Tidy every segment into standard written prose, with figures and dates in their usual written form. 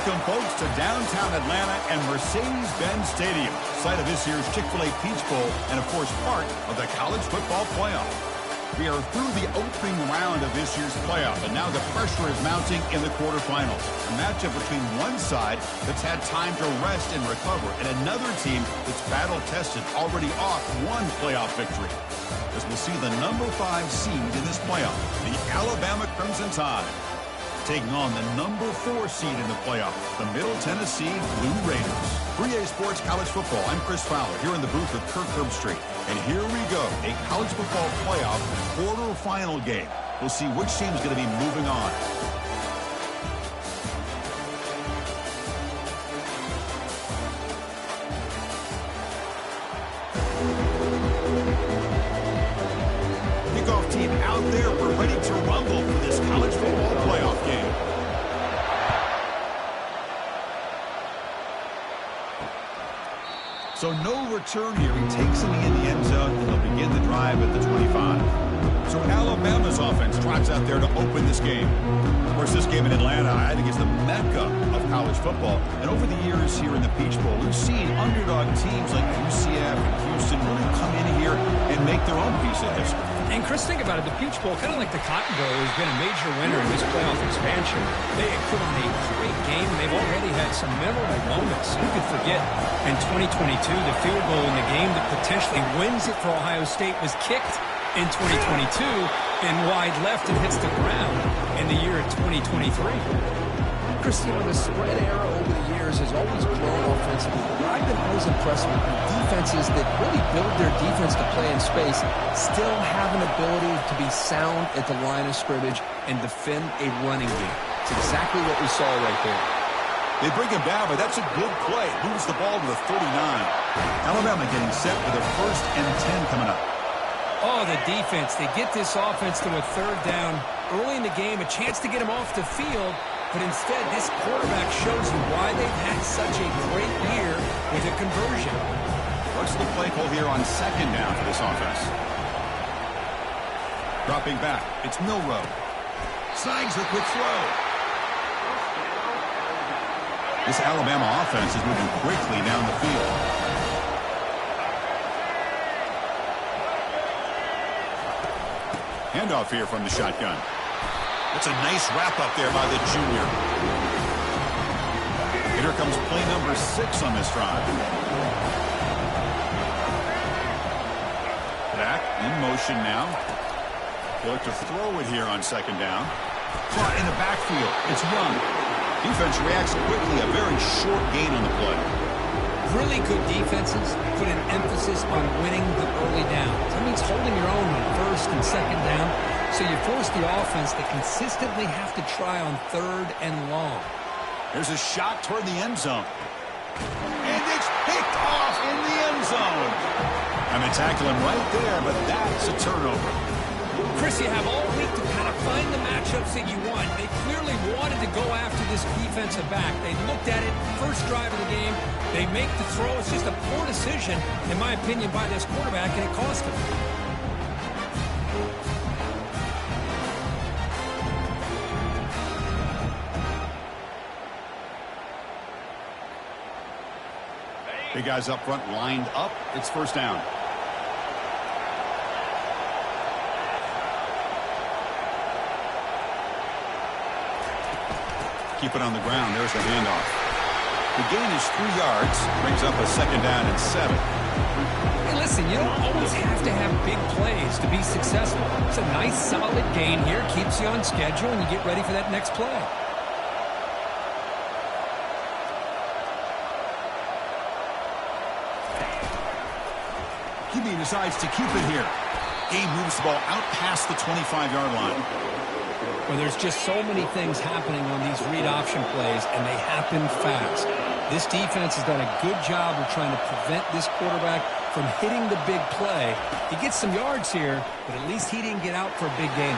Welcome, folks, to downtown Atlanta and Mercedes-Benz Stadium, site of this year's Chick-fil-A Peach Bowl and, of course, part of the college football playoff. We are through the opening round of this year's playoff, and now the pressure is mounting in the quarterfinals. A matchup between one side that's had time to rest and recover, and another team that's battle-tested, already off one playoff victory. As we'll see the number 5 seed in this playoff, the Alabama Crimson Tide, taking on the number 4 seed in the playoff, the Middle Tennessee Blue Raiders. 3A Sports College Football. I'm Chris Fowler here in the booth with Kirk Herbstreit. And here we go, a college football playoff quarterfinal game. We'll see which team's going to be moving on. Kickoff team out there. We're ready to rumble for this college football playoff game. So no return here. He takes it in the end zone, and they'll begin the drive at the 25. So Alabama's offense trots out there to open this game. Of course, this game in Atlanta, I think, is the mecca of college football. And over the years here in the Peach Bowl, we've seen underdog teams like UCF and Houston really come in here and make their own piece of history. And Chris, think about it. The Peach Bowl, kind of like the Cotton Bowl, has been a major winner in this playoff expansion. They have put on a great game, and they've already had some memorable moments. Who could forget in 2022, the field goal in the game that potentially wins it for Ohio State was kicked in 2022 and wide left and hits the ground in the year of 2023. Chris, you know, the spread era over the years has always grown offensively. But I've been always impressed with the defenses that really build their defense to play in space, still have an ability to be sound at the line of scrimmage and defend a running game. It's exactly what we saw right there. They bring him down, but that's a good play. Moves the ball to the 39. Alabama getting set for their 1st and 10 coming up. Oh, the defense. They get this offense to a 3rd down early in the game, a chance to get him off the field. But instead, this quarterback shows you why they've had such a great year with a conversion. What's the play call here on 2nd down for this offense? Dropping back. It's Milroe. Signs the quick throw. This Alabama offense is moving quickly down the field. Handoff here from the shotgun. That's a nice wrap-up there by the junior. And here comes play number 6 on this drive. Back in motion now. They look to throw it here on 2nd down. Caught in the backfield. It's Young. Defense reacts quickly. A very short gain on the play. Really good defenses put an emphasis on winning the early downs. That means holding your own on 1st and 2nd down. So you force the offense to consistently have to try on 3rd and long. There's a shot toward the end zone. And it's picked off in the end zone. I'm going to tackle him right there, but that's a turnover. Chris, you have all week to kind of find the matchups that you want. They clearly wanted to go after this defensive back. They looked at it, first drive of the game. They make the throw. It's just a poor decision, in my opinion, by this quarterback, and it cost him. Big guys up front lined up. It's 1st down. Keep it on the ground. There's the handoff. The gain is 3 yards. Brings up a 2nd down and 7. Hey, listen, you don't always have to have big plays to be successful. It's a nice, solid gain here. Keeps you on schedule, and you get ready for that next play. QB decides to keep it here. Gabe moves the ball out past the 25-yard line. Well, there's just so many things happening on these read option plays, and they happen fast. This defense has done a good job of trying to prevent this quarterback from hitting the big play. He gets some yards here, but at least he didn't get out for a big gain.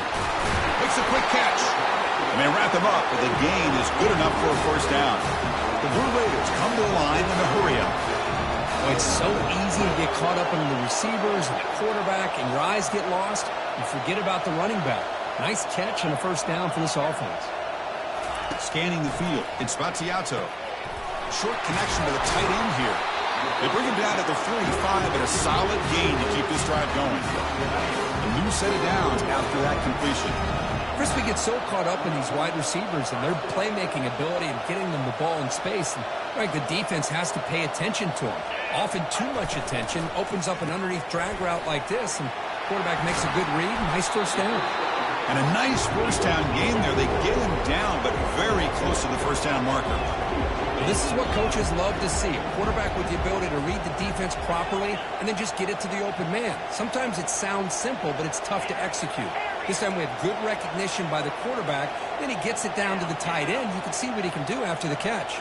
Makes a quick catch. And they wrap him up, but the gain is good enough for a 1st down. The Blue Raiders come to the line in a hurry-up. Well, it's so easy to get caught up in the receivers and the quarterback, and your eyes get lost. You forget about the running back. Nice catch and a 1st down for this offense. Scanning the field. It's Spazziato. Short connection to the tight end here. They bring him down to the 45 and a solid gain to keep this drive going. A new set of downs after that completion. Chris, we get so caught up in these wide receivers and their playmaking ability and getting them the ball in space. And right, the defense has to pay attention to them. Often too much attention opens up an underneath drag route like this, and quarterback makes a good read. Nice first down. And a nice first down gain there. They get him down, but very close to the first down marker. This is what coaches love to see. A quarterback with the ability to read the defense properly and then just get it to the open man. Sometimes it sounds simple, but it's tough to execute. This time we have good recognition by the quarterback. Then he gets it down to the tight end. You can see what he can do after the catch.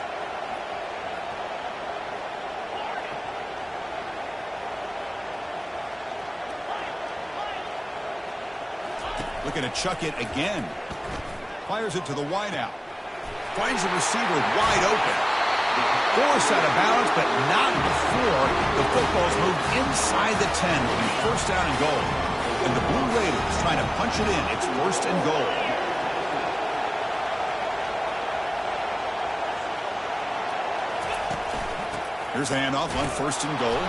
Looking to chuck it again. Fires it to the wideout. Finds the receiver wide open. Forced out of bounds, but not before the football's moved inside the 10. Will be first down and goal. And the Blue Raiders trying to punch it in. It's first and goal. Here's the handoff on first and goal.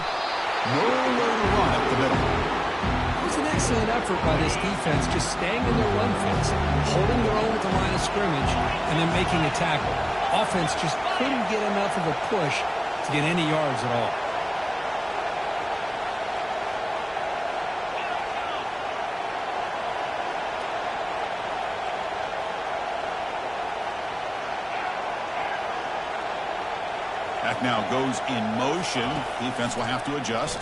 Nowhere to run up the middle. It was an excellent effort by this defense, just staying in their run fence, holding their own at the line of scrimmage, and then making a tackle. Offense just couldn't get enough of a push to get any yards at all. That now goes in motion. Defense will have to adjust.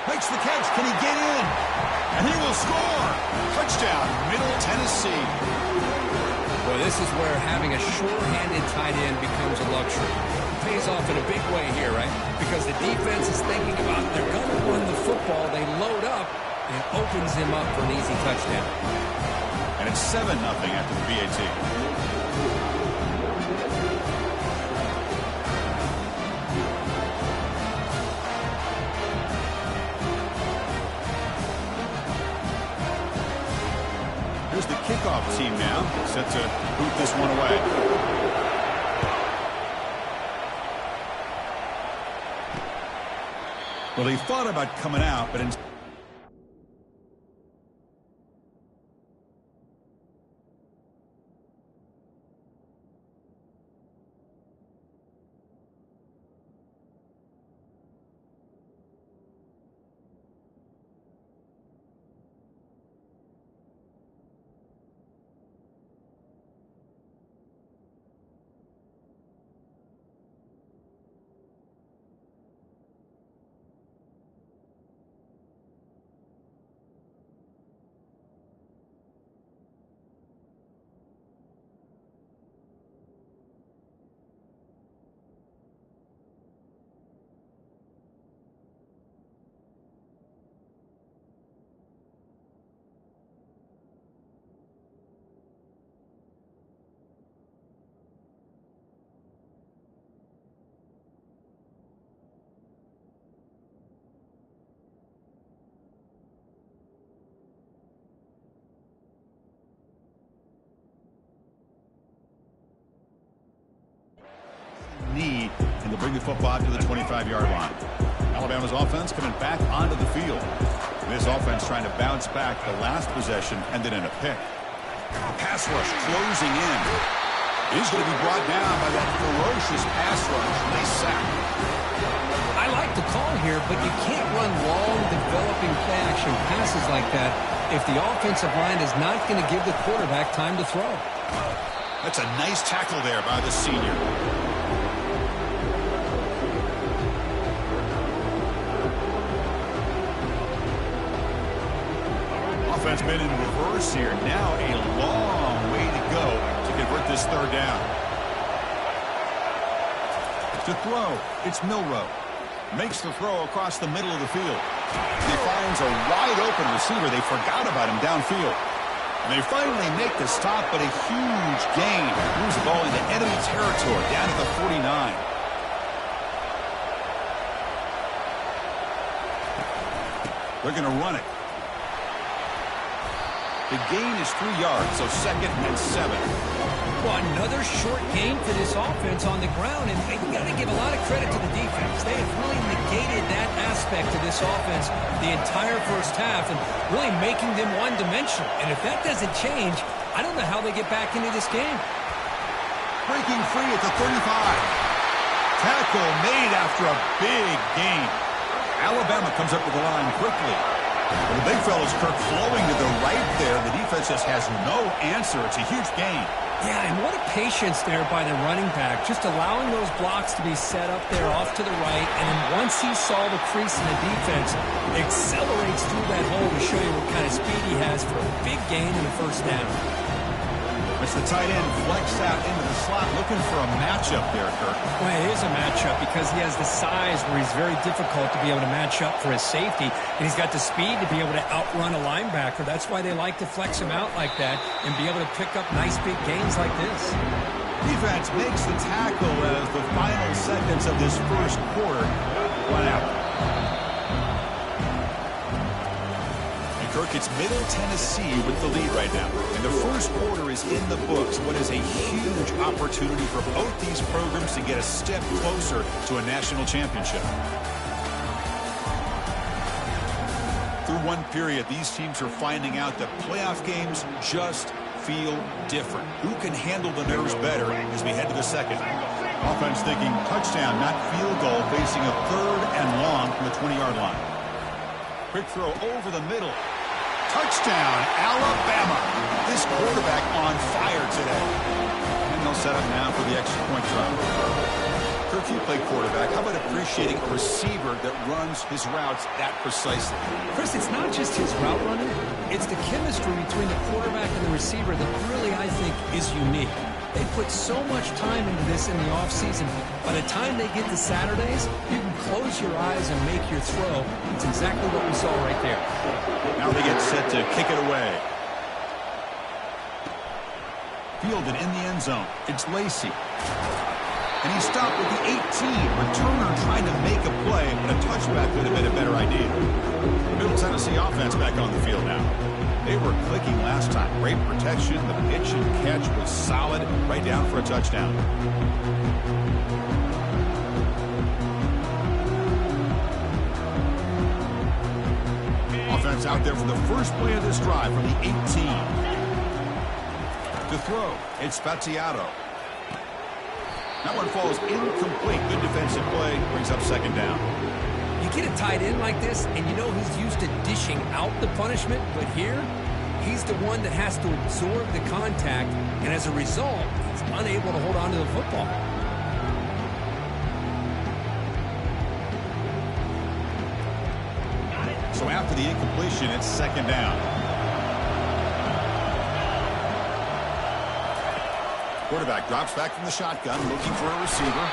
Makes the catch. Can he get in? And he will score. Touchdown, Middle Tennessee. Boy, this is where having a sure-handed tight end becomes a luxury. It pays off in a big way here, right? Because the defense is thinking about they're going to run the football. They load up, and it opens him up for an easy touchdown. And it's 7-0 after the PAT. Here's the kickoff team now, set to boot this one away. Well, he thought about coming out, but instead need and to bring the football out to the 25-yard line. Alabama's offense coming back onto the field. This offense trying to bounce back. The last possession ended in a pick. Pass rush closing in. He's going to be brought down by that ferocious pass rush. Nice sack. I like the call here, but you can't run long, developing play-action passes like that if the offensive line is not going to give the quarterback time to throw. That's a nice tackle there by the senior. Offense been in reverse here. Now a long way to go to convert this third down. To throw, it's Milroe. Makes the throw across the middle of the field. He finds a wide open receiver. They forgot about him downfield. And they finally make the stop, but a huge gain. Moves the ball into enemy territory down at the 49. They're going to run it. The gain is 3 yards, so 2nd and 7. Well, another short game for this offense on the ground, and you got to give a lot of credit to the defense. They have really negated that aspect of this offense the entire first half and really making them one-dimensional. And if that doesn't change, I don't know how they get back into this game. Breaking free at the 35. Tackle made after a big gain. Alabama comes up with the line quickly. Well, the big fella's Kirk flowing to the right there. The defense just has no answer. It's a huge gain. Yeah, and what a patience there by the running back, just allowing those blocks to be set up there off to the right, and then once he saw the crease in the defense, accelerates through that hole to show you what kind of speed he has for a big gain in the first down. It's the tight end flexed out into the slot, looking for a matchup there, Kirk. Well, it is a matchup because he has the size where he's very difficult to be able to match up for his safety, and he's got the speed to be able to outrun a linebacker. That's why they like to flex him out like that and be able to pick up nice big gains like this. Defense makes the tackle as the final seconds of this first quarter run out. Kirk, it's Middle Tennessee with the lead right now. And the first quarter is in the books. What is a huge opportunity for both these programs to get a step closer to a national championship. Through one period, these teams are finding out that playoff games just feel different. Who can handle the nerves better as we head to the second? Offense thinking touchdown, not field goal, facing a 3rd and long from the 20-yard line. Quick throw over the middle. Touchdown, Alabama. This quarterback on fire today. And they'll set up now for the extra point try. Kirk, you play quarterback. How about appreciating a receiver that runs his routes that precisely? Chris, it's not just his route running. It's the chemistry between the quarterback and the receiver that really, I think, is unique. They put so much time into this in the offseason. By the time they get to Saturdays, you can close your eyes and make your throw. It's exactly what we saw right there. Now they get set to kick it away. Fielded in the end zone. It's Lacey. And he stopped with the 18. Returner trying to make a play, but a touchback would have been a better idea. Middle Tennessee offense back on the field now. They were clicking last time. Great protection. The pitch and catch was solid. Right down for a touchdown. Offense out there for the first play of this drive from the 18. To throw, it's Spazziato. That one falls incomplete. Good defensive play. Brings up second down. You get a tight end like this, and you know he's used to dishing out the punishment, but here, he's the one that has to absorb the contact, and as a result, he's unable to hold on to the football. So after the incompletion, it's second down. Quarterback drops back from the shotgun, looking for a receiver.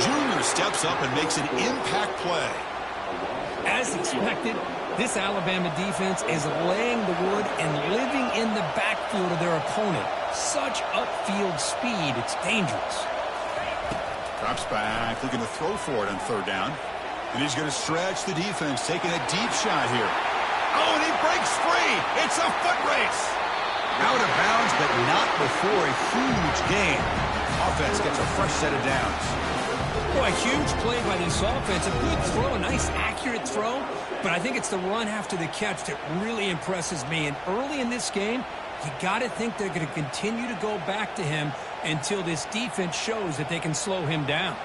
Junior steps up and makes an impact play. As expected, this Alabama defense is laying the wood and living in the backfield of their opponent. Such upfield speed, it's dangerous. Drops back, looking to throw for it on 3rd down. And he's going to stretch the defense, taking a deep shot here. Oh, and he breaks free. It's a foot race. Out of bounds, but not before a huge gain. Offense gets a fresh set of downs. Boy, a huge play by this offense. A good throw, a nice accurate throw. But I think it's the run after the catch that really impresses me. And early in this game, you got to think they're going to continue to go back to him until this defense shows that they can slow him down.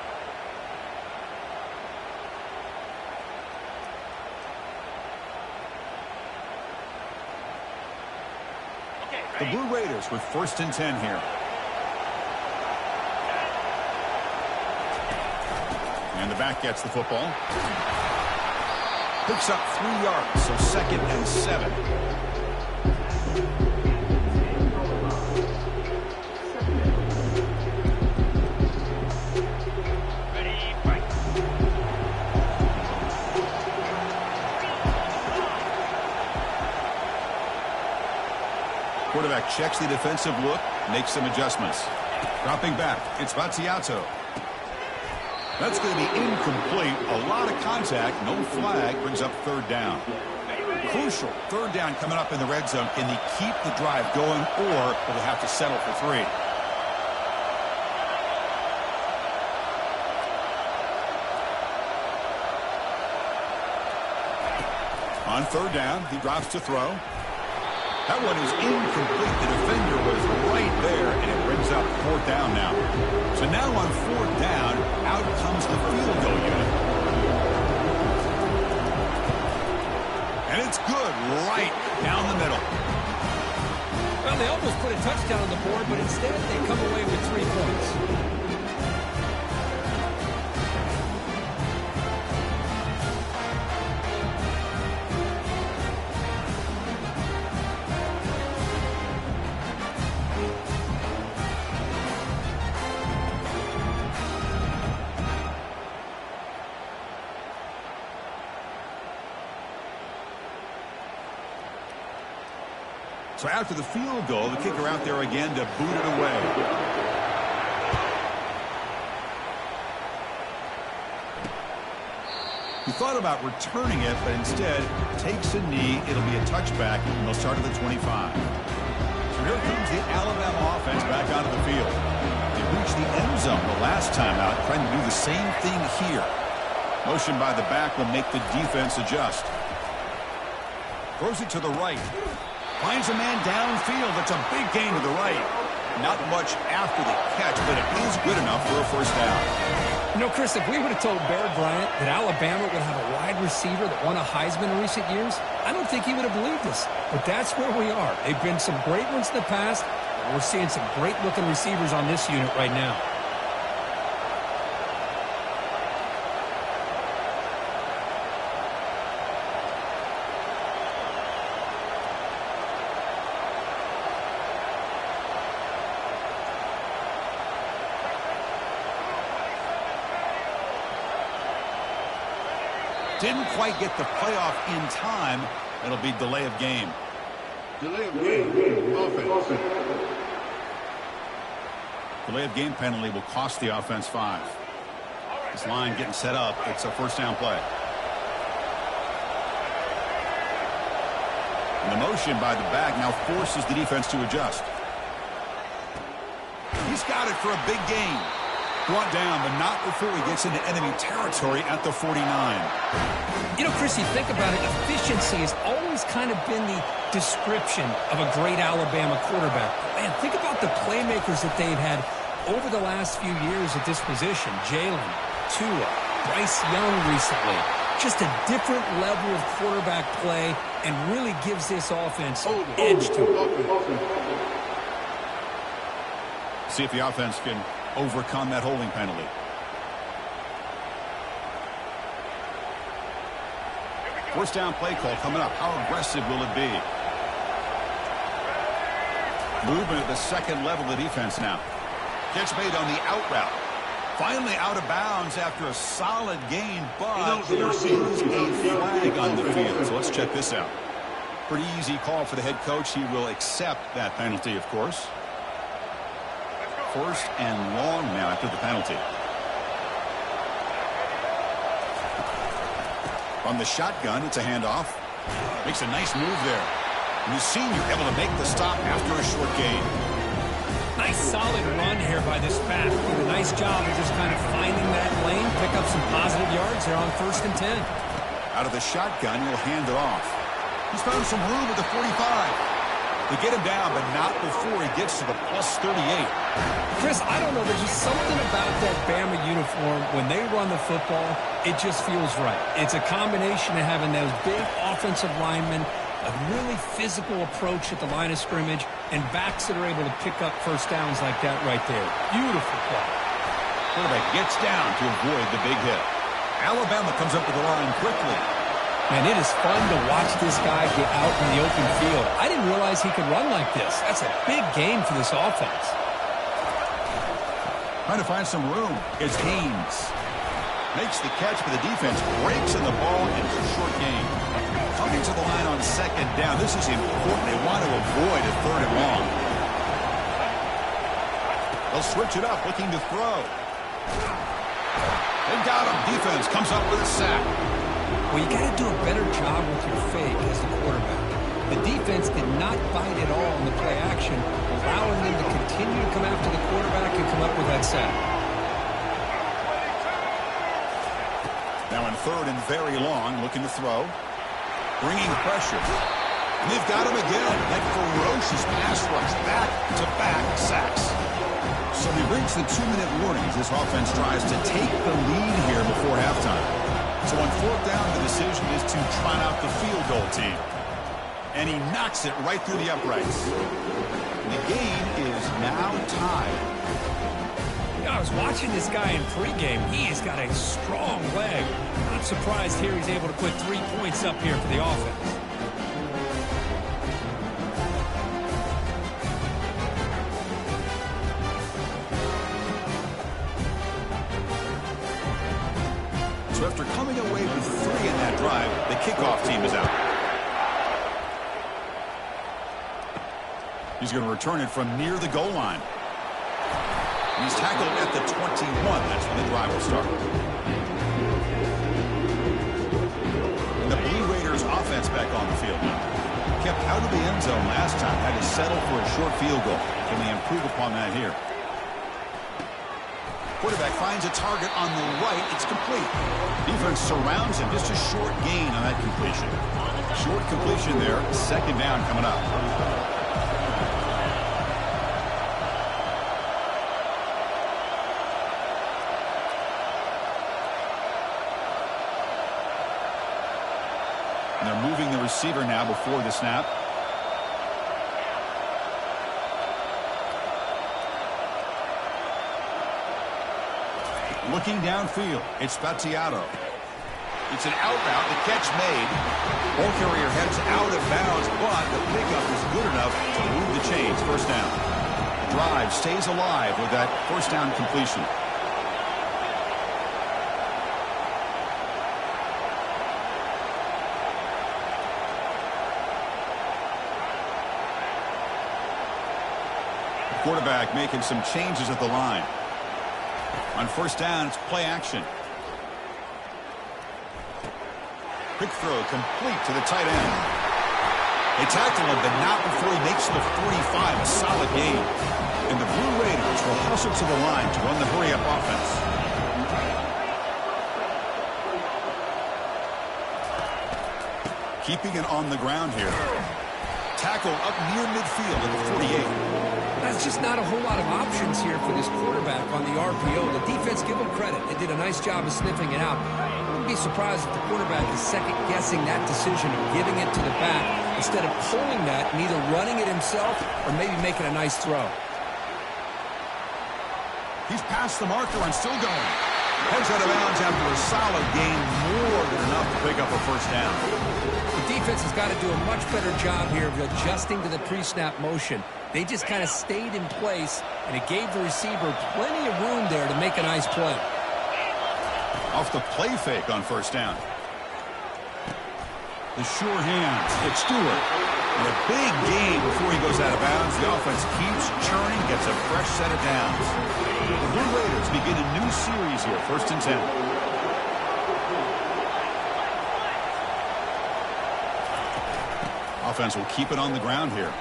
The Blue Raiders with 1st and 10 here. And the back gets the football. Picks up 3 yards, so 2nd and 7. Quarterback checks the defensive look, makes some adjustments. Dropping back, it's Spazziato. That's going to be incomplete. A lot of contact, no flag, brings up 3rd down. Crucial 3rd down coming up in the red zone. Can they keep the drive going, or will they have to settle for 3? On third down, he drops to throw. That one is incomplete. The defender was right there, and it brings up fourth down now. So now on fourth down, out comes the field goal unit. And it's good right down the middle. Well, they almost put a touchdown on the board, but instead they come away with 3 points. So after the field goal, the kicker out there again to boot it away. He thought about returning it, but instead takes a knee. It'll be a touchback, and they'll start at the 25. So here comes the Alabama offense back onto the field. They reached the end zone the last time out, trying to do the same thing here. Motion by the back will make the defense adjust. Throws it to the right. Finds a man downfield. That's a big gain to the right. Not much after the catch, but it is good enough for a first down. You know, Chris, if we would have told Barrett Bryant that Alabama would have a wide receiver that won a Heisman in recent years, I don't think he would have believed us. But that's where we are. They've been some great ones in the past, and we're seeing some great-looking receivers on this unit right now. Didn't quite get the playoff in time. It'll be delay of game. Delay of game. Offense. Delay of game penalty will cost the offense 5. This line getting set up. It's a first down play. And the motion by the back now forces the defense to adjust. He's got it for a big gain. Brought down, but not before he gets into enemy territory at the 49. You know, Chris, you think about it, efficiency has always kind of been the description of a great Alabama quarterback. Man, think about the playmakers that they've had over the last few years at this position. Jalen, Tua, Bryce Young recently. Just a different level of quarterback play and really gives this offense edge to it. See if the offense can overcome that holding penalty. First down play call coming up. How aggressive will it be? Movement at the second level of the defense now. Catch made on the out route. Finally out of bounds after a solid gain, but there is a flag on the field. So let's check this out. Pretty easy call for the head coach. He will accept that penalty, of course. First and long now after the penalty. On the shotgun, it's a handoff. Makes a nice move there. And the senior able to make the stop after a short gain. Nice solid run here by this back. Did a nice job of just kind of finding that lane, pick up some positive yards there on first and 10. Out of the shotgun, he'll hand it off. He's found some room at the 45. They get him down, but not before he gets to the plus 38. Chris, I don't know. There's just something about that Bama uniform. When they run the football, it just feels right. It's a combination of having those big offensive linemen, a really physical approach at the line of scrimmage, and backs that are able to pick up first downs like that right there. Beautiful play. Quarterback gets down to avoid the big hit. Alabama comes up with the line quickly. Man, it is fun to watch this guy get out in the open field. I didn't realize he could run like this. That's a big gain for this offense. Trying to find some room. It's Haynes. Makes the catch for the defense. Breaks in the ball, and it's a short gain. Coming to the line on second down. This is important. They want to avoid a third and long. They'll switch it up, looking to throw. They got him. Defense comes up with a sack. Well, you got to do a better job with your fake as the quarterback. The defense did not bite at all in the play action, allowing them to continue to come after the quarterback and come up with that sack. Now in third and very long, looking to throw. bringing pressure. And they've got him again. That ferocious pass rush, back-to-back sacks. So we reach the 2-minute warning as this offense tries to take the lead here before halftime. So on fourth down, the decision is to trot out the field goal team. And he knocks it right through the uprights. The game is now tied. I was watching this guy in pregame. He has got a strong leg. Not surprised here he's able to put 3 points up here for the offense. So after coming away with 3 in that drive, the kickoff team is out. He's going to return it from near the goal line. He's tackled at the 21. That's when the drive will start. The Blue Raiders offense back on the field now. Kept out of the end zone last time. Had to settle for a short field goal. Can they improve upon that here? Quarterback finds a target on the right. It's complete. Defense surrounds him. Just a short gain on that completion. Short completion there. Second down coming up. And they're moving the receiver now before the snap. Looking downfield, it's Spatiato. It's an out route, the catch made. Ball carrier heads out of bounds, but the pickup is good enough to move the chains. First down. Drive stays alive with that first down completion. Quarterback making some changes at the line. On first down, it's play action. Quick throw complete to the tight end. They tackle him, but not before he makes the 45. A solid gain. And the Blue Raiders will hustle to the line to run the hurry-up offense. Keeping it on the ground here. Tackle up near midfield at the 48. There's just not a whole lot of options here for this quarterback on the RPO. The defense, give them credit. They did a nice job of sniffing it out. I wouldn't be surprised if the quarterback is second-guessing that decision of giving it to the back instead of pulling that and either running it himself or maybe making a nice throw. He's past the marker and still going. Heads out of bounds after a solid gain, more than enough to pick up a first down. The defense has got to do a much better job here of adjusting to the pre-snap motion. They just kind of stayed in place, and it gave the receiver plenty of room there to make a nice play. Off the play fake on first down. The sure hands. It's Stewart. And a big gain before he goes out of bounds. The offense keeps churning, gets a fresh set of downs. The Blue Raiders begin a new series here, 1st and 10. Offense will keep it on the ground here.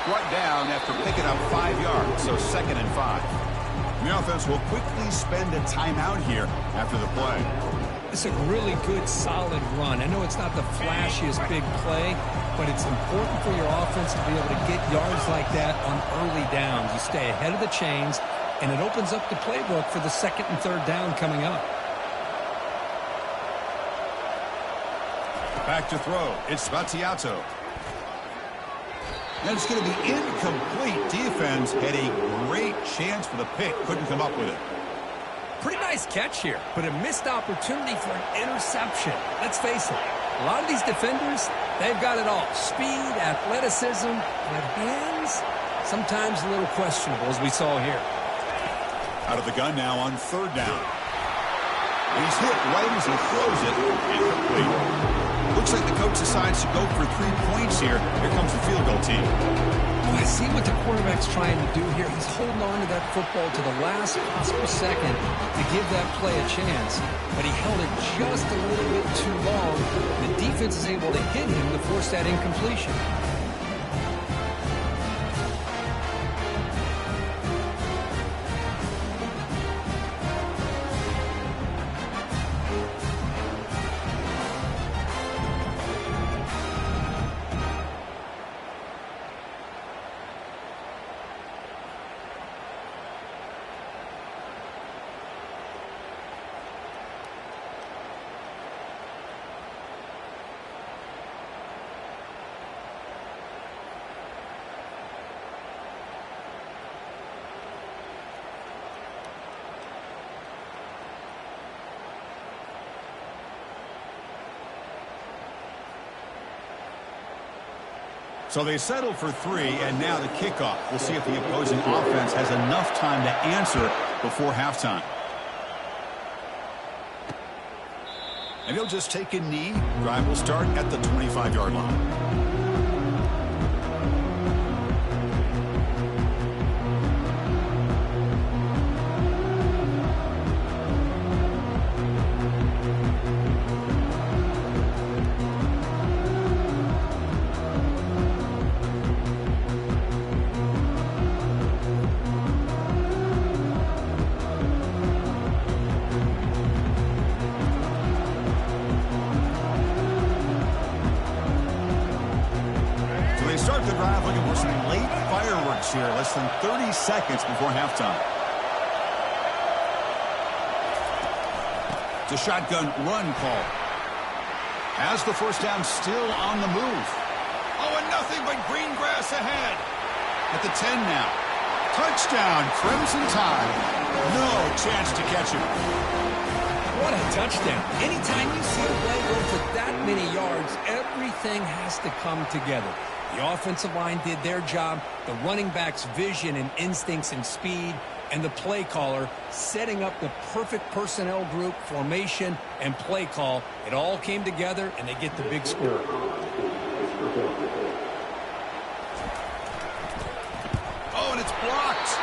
Brought down after picking up 5 yards, so 2nd and 5. The offense will quickly spend a timeout here after the play. It's a really good, solid run. I know it's not the flashiest big play, but it's important for your offense to be able to get yards like that on early downs. You stay ahead of the chains, and it opens up the playbook for the 2nd and 3rd down coming up. Back to throw. It's Spatiato. And it's going to be incomplete. Defense had a great chance for the pick. Couldn't come up with it. Pretty nice catch here, but a missed opportunity for an interception. Let's face it, a lot of these defenders, they've got it all. Speed, athleticism, but hands, sometimes a little questionable, as we saw here. Out of the gun now on 3rd down. He's hit right as he throws it. Incomplete. Looks like the coach decides to go for 3 points here. Here comes the field goal team. Oh, I see what the quarterback's trying to do here. He's holding on to that football to the last possible second to give that play a chance. But he held it just a little bit too long. The defense is able to hit him to force that incompletion. So they settled for 3, and now the kickoff. We'll see if the opposing offense has enough time to answer before halftime. And he'll just take a knee. Drive will start at the 25-yard line. Here, less than 30 seconds before halftime. It's a shotgun run call. Has the first down, still on the move. Oh, and nothing but green grass ahead. At the 10 now. Touchdown, Crimson Tide. No chance to catch him. What a touchdown. Anytime you see a play go for that many yards, everything has to come together. The offensive line did their job, the running back's vision and instincts and speed, and the play caller setting up the perfect personnel group, formation, and play call. It all came together, and they get the big score. Oh, and it's blocked.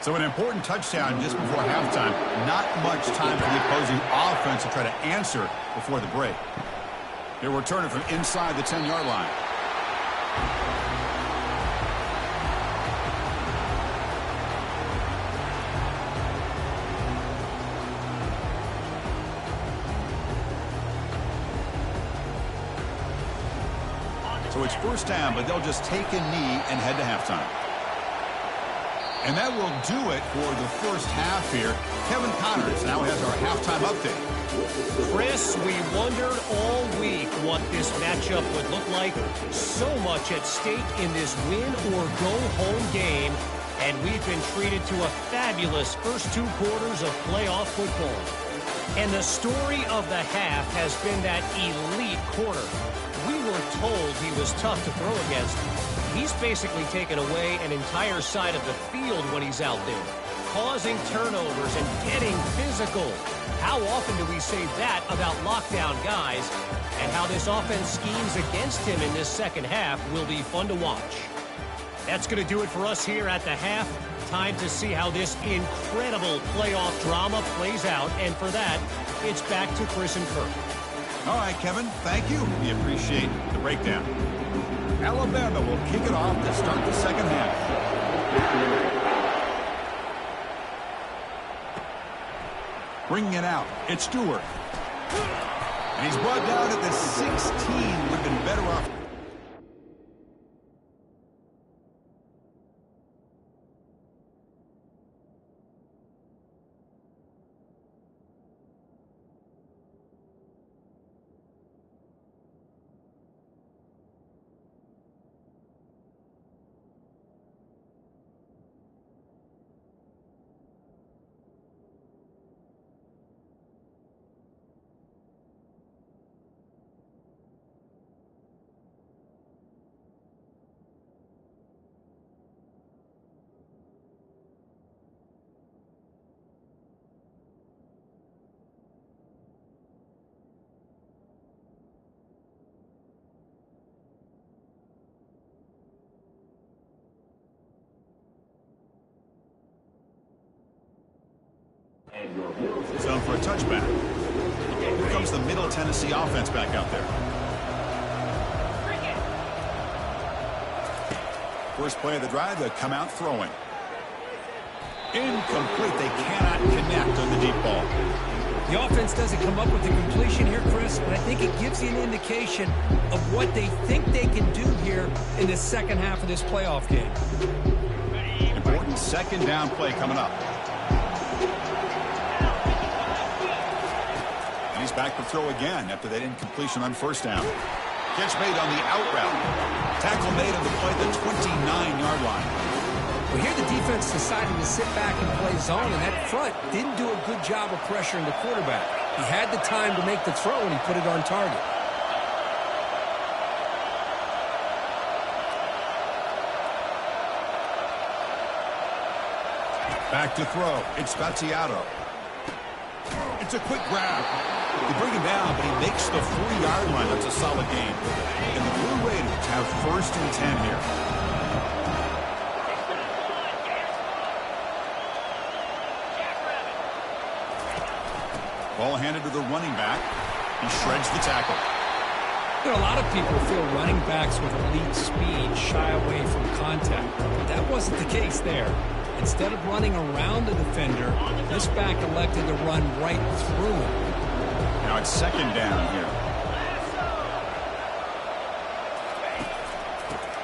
So an important touchdown just before halftime. Not much time for the opposing offense to try to answer before the break. He'll return it from inside the 10-yard line. So it's first down, but they'll just take a knee and head to halftime. And that will do it for the first half here. Kevin Connors now has our halftime update. Chris, we wondered all week what this matchup would look like. So much at stake in this win-or-go-home game. And we've been treated to a fabulous first 2 quarters of playoff football. And the story of the half has been that elite corner. We were told he was tough to throw against. He's basically taken away an entire side of the field when he's out there, causing turnovers and getting physical. How often do we say that about lockdown guys? And how this offense schemes against him in this second half will be fun to watch. That's going to do it for us here at the half. Time to see how this incredible playoff drama plays out. And for that, it's back to Chris and Kirk. All right, Kevin, thank you. We appreciate the breakdown. Alabama will kick it off to start the second half. Bringing it out, it's Stewart. And he's brought down at the 16. Would have been better off. Zone for a touchback. Here comes the Middle Tennessee offense back out there. First play of the drive, they come out throwing. Incomplete. They cannot connect on the deep ball. The offense doesn't come up with the completion here, Chris, but I think it gives you an indication of what they think they can do here in the second half of this playoff game. Important second down play coming up. And he's back to throw again after that incompletion on first down. Catch made on the out route. Tackle made on the play at the 29-yard line. Well, here the defense decided to sit back and play zone, and that front didn't do a good job of pressuring the quarterback. He had the time to make the throw, and he put it on target. Back to throw. It's Spaziato. It's a quick grab. They bring him down, but he makes the 4-yard line. That's a solid gain. And the Blue Raiders have 1st and 10 here. Ball handed to the running back. He shreds the tackle. You know, a lot of people feel running backs with elite speed shy away from contact. But that wasn't the case there. Instead of running around the defender, this back elected to run right through him. Now it's 2nd down here.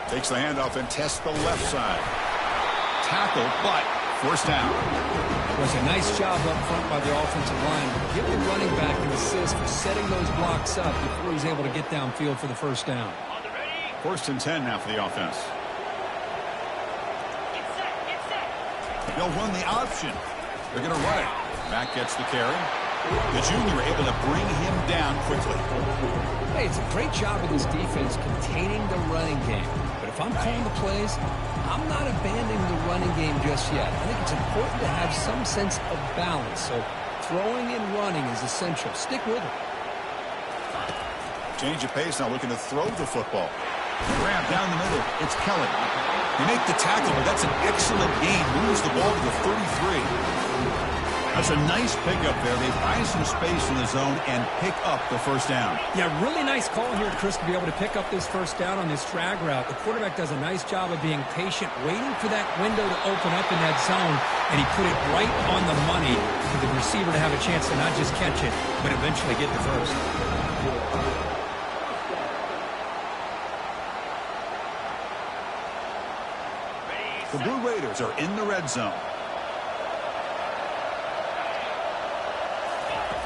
Takes the handoff and tests the left side. Tackle, but 1st down. It was a nice job up front by the offensive line. Give the running back an assist for setting those blocks up before he's able to get downfield for the 1st down. 1st and 10 now for the offense. They'll run the option. They're going to run it. Mack gets the carry. The junior able to bring him down quickly. Hey, it's a great job of this defense containing the running game. But if I'm calling the plays, I'm not abandoning the running game just yet. I think it's important to have some sense of balance. So throwing and running is essential. Stick with it. Change of pace now, looking to throw the football. Grab down the middle. It's Kelly. They make the tackle, but that's an excellent gain. Moves the ball to the 33. That's a nice pickup there. They find some space in the zone and pick up the 1st down. Yeah, really nice call here, Chris, to be able to pick up this 1st down on this drag route. The quarterback does a nice job of being patient, waiting for that window to open up in that zone, and he put it right on the money for the receiver to have a chance to not just catch it, but eventually get the 1st. The Blue Raiders are in the red zone.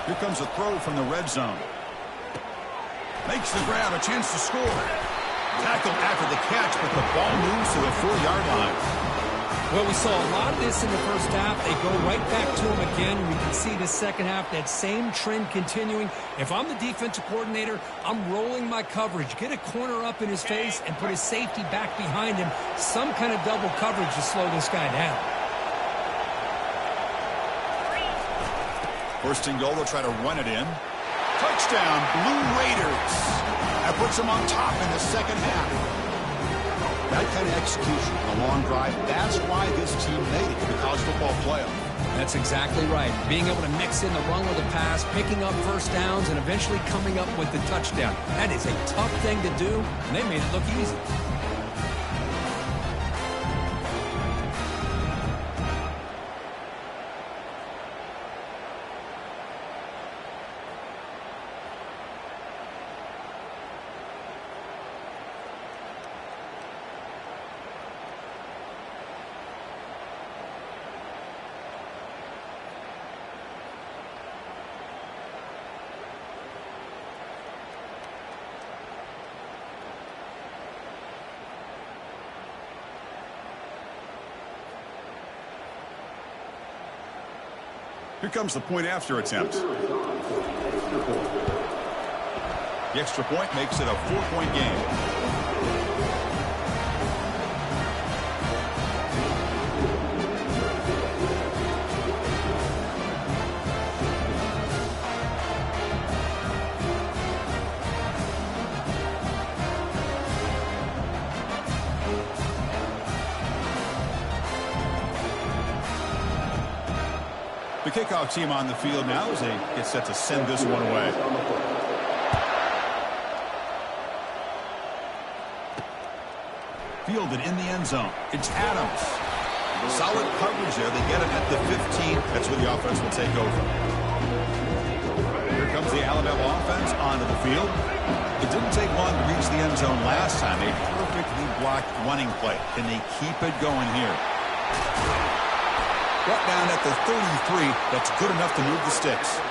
Here comes a throw from the red zone. Makes the grab, a chance to score. Tackled after the catch, but the ball moves to the 4-yard line. Well, we saw a lot of this in the 1st half. They go right back to him again. We can see the 2nd half, that same trend continuing. If I'm the defensive coordinator, I'm rolling my coverage. Get a corner up in his face and put his safety back behind him. Some kind of double coverage to slow this guy down. 1st and goal, they'll try to run it in. Touchdown, Blue Raiders. That puts them on top in the 2nd half. That kind of execution, a long drive, that's why this team made it to the college football playoff. That's exactly right. Being able to mix in the run with the pass, picking up 1st downs, and eventually coming up with the touchdown. That is a tough thing to do, and they made it look easy. Here comes the point after attempt. The extra point makes it a 4-point game. The kickoff team on the field now as they get set to send this one away. Fielded in the end zone. It's Adams. Solid coverage there. They get it at the 15. That's where the offense will take over. Here comes the Alabama offense onto the field. It didn't take long to reach the end zone last time. A perfectly blocked running play. Can they keep it going here? Brought down at the 33. That's good enough to move the sticks.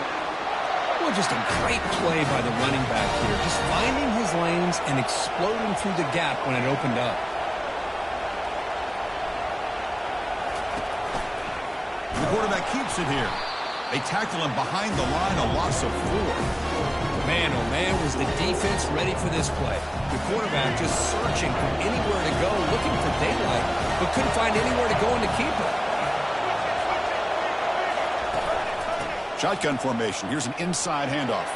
Well, just a great play by the running back here. Just finding his lanes and exploding through the gap when it opened up. The quarterback keeps it here. They tackle him behind the line, a loss of 4. Man, oh man, was the defense ready for this play. The quarterback just searching for anywhere to go, looking for daylight, but couldn't find anywhere to go in the keeper. Shotgun formation. Here's an inside handoff.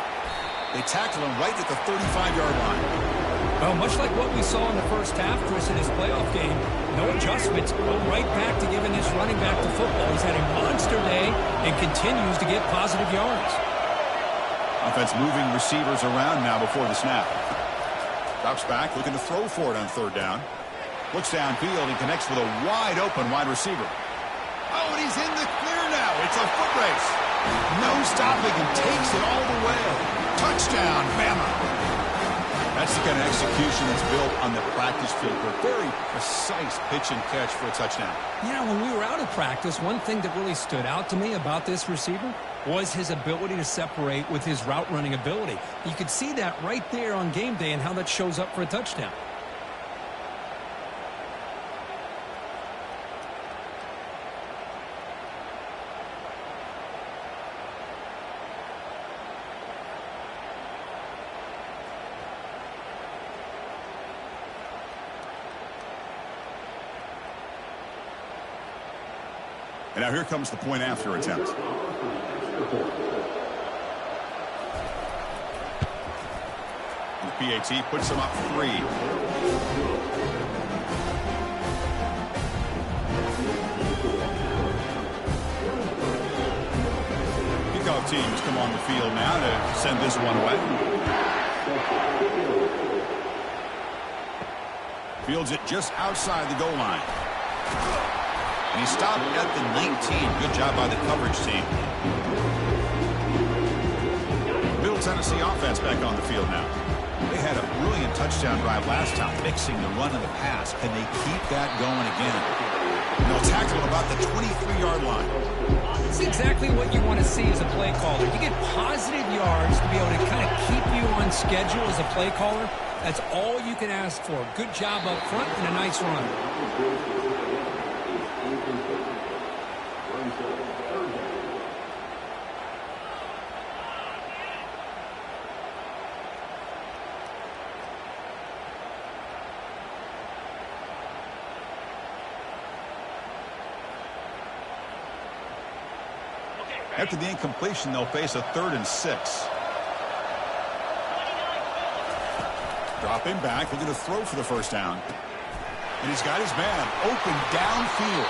They tackle him right at the 35-yard line. Well, much like what we saw in the first half, Chris, in his playoff game, no adjustments, go right back to giving this running back the football. He's had a monster day and continues to get positive yards. Offense moving receivers around now before the snap. Drops back, looking to throw for it on 3rd down. Looks downfield and connects with a wide-open wide receiver. Oh, and he's in the clear now. It's a foot race. No stopping and takes it all the way. Touchdown, Bama. That's the kind of execution that's built on the practice field. A very precise pitch and catch for a touchdown. Yeah, when we were out of practice, one thing that really stood out to me about this receiver was his ability to separate with his route running ability. You could see that right there on game day and how that shows up for a touchdown. And now here comes the point after attempt. And the PAT puts him up 3. Kickoff teams come on the field now to send this one away. Fields it just outside the goal line. And he stopped at the 19. Good job by the coverage team. Middle Tennessee offense back on the field now. They had a brilliant touchdown drive last time, mixing the run and the pass. Can they keep that going again? And they'll tackle him about the 23-yard line. It's exactly what you want to see as a play caller. You get positive yards to be able to kind of keep you on schedule as a play caller. That's all you can ask for. Good job up front and a nice run. After the incompletion, they'll face a 3rd and 6. Dropping back, looking to throw for the first down. And he's got his man open downfield.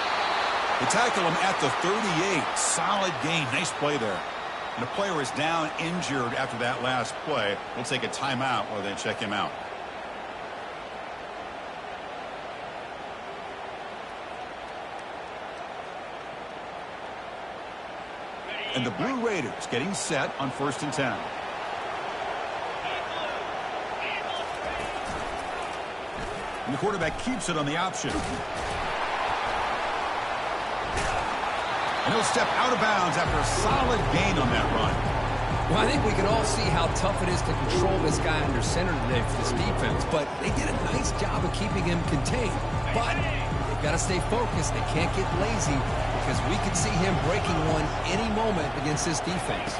They tackle him at the 38. Solid gain. Nice play there. And the player is down injured after that last play. We'll take a timeout while they check him out. And the Blue Raiders getting set on 1st and 10. And the quarterback keeps it on the option. And he'll step out of bounds after a solid gain on that run. Well, I think we can all see how tough it is to control this guy under center today for this defense, but they did a nice job of keeping him contained. But they've got to stay focused. They can't get lazy because we could see him breaking one any moment against this defense.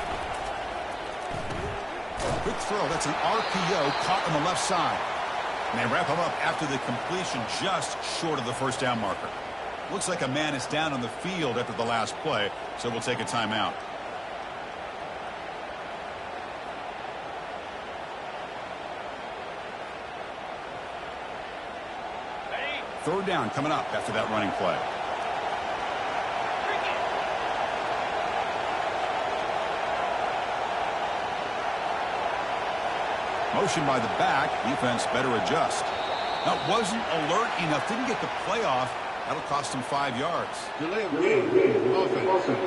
Quick throw. That's an RPO caught on the left side. And they wrap him up after the completion just short of the first down marker. Looks like a man is down on the field after the last play, so we'll take a timeout. Third down coming up after that running play. Motion by the back. Defense better adjust. That wasn't alert enough. Didn't get the playoff. That'll cost him 5 yards. Delay of game. Offense.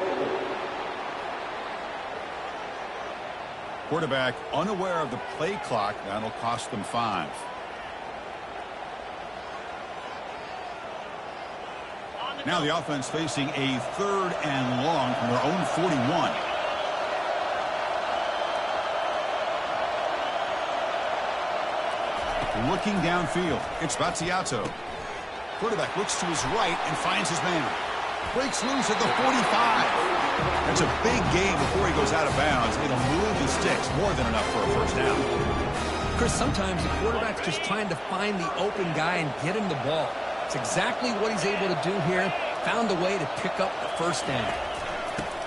Quarterback unaware of the play clock. That'll cost them 5. Now the offense facing a 3rd and long from their own 41. looking downfield. It's Battiato. Quarterback looks to his right and finds his man. Breaks loose at the 45. That's a big gain before he goes out of bounds. It'll move the sticks more than enough for a first down. Chris, sometimes the quarterback's just trying to find the open guy and get him the ball. It's exactly what he's able to do here. Found a way to pick up the first down.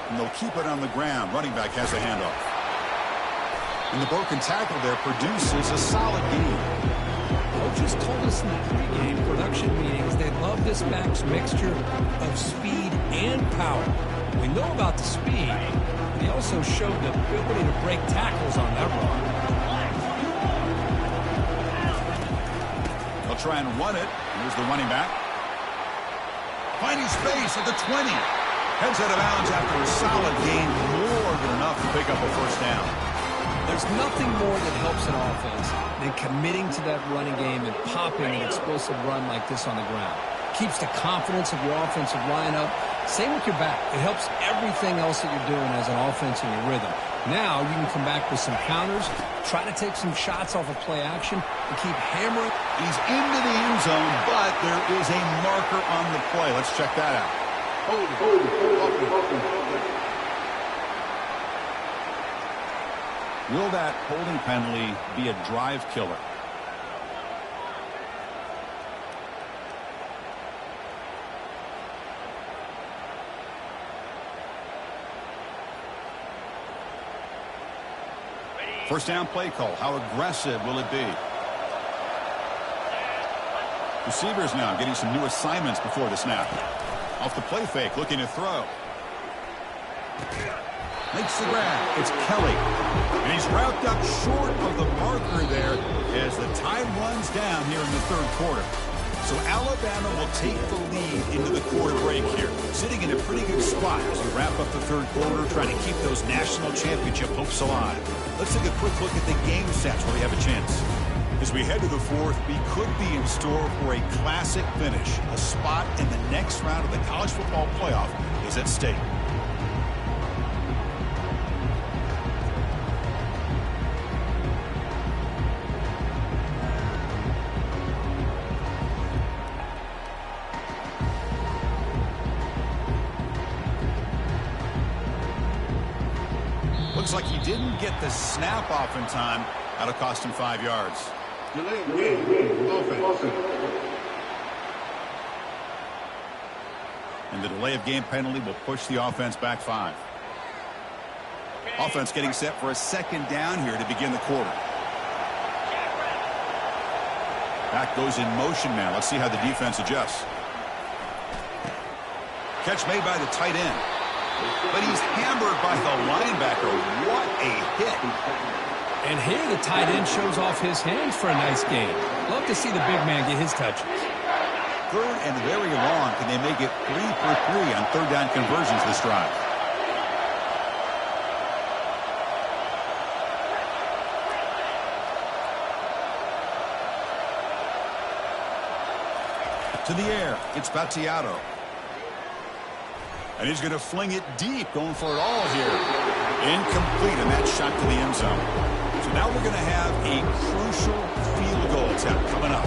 And they'll keep it on the ground. Running back has a handoff. And the broken tackle there produces a solid gain. Coaches told us in the pregame production meetings they love this back's mixture of speed and power. We know about the speed, but he also showed the ability to break tackles on that run. They'll try and run it. Here's the running back. Finding space at the 20. Heads out of bounds after a solid gain, more than enough to pick up a first down. There's nothing more that helps an offense than committing to that running game and popping an explosive run like this on the ground. Keeps the confidence of your offensive line up. Same with your back. It helps everything else that you're doing as an offense in your rhythm. Now you can come back with some counters, try to take some shots off of play action, and keep hammering. He's into the end zone, but there is a marker on the play. Let's check that out. Will that holding penalty be a drive killer? First down play call. How aggressive will it be? Receivers now getting some new assignments before the snap. Off the play fake, looking to throw. Makes the grab. It's Kelly. And he's wrapped up short of the marker there as the time runs down here in the third quarter. So Alabama will take the lead into the quarter break here, sitting in a pretty good spot as we wrap up the third quarter, trying to keep those national championship hopes alive. Let's take a quick look at the game stats where we have a chance. As we head to the fourth, we could be in store for a classic finish. A spot in the next round of the college football playoff is at stake. Looks like he didn't get the snap off in time. That'll cost him 5 yards. And the delay of game penalty will push the offense back 5. Offense getting set for a second down here to begin the quarter. Back goes in motion now. Let's see how the defense adjusts. Catch made by the tight end. But he's hammered by the linebacker. What a hit. And here the tight end shows off his hands for a nice gain. Love to see the big man get his touches. Third and very long. Can they make it 3 for 3 on third down conversions this drive? To the air. It's Battiato. And he's going to fling it deep, going for it all here. Incomplete, and that shot to the end zone. So now we're going to have a crucial field goal attempt coming up.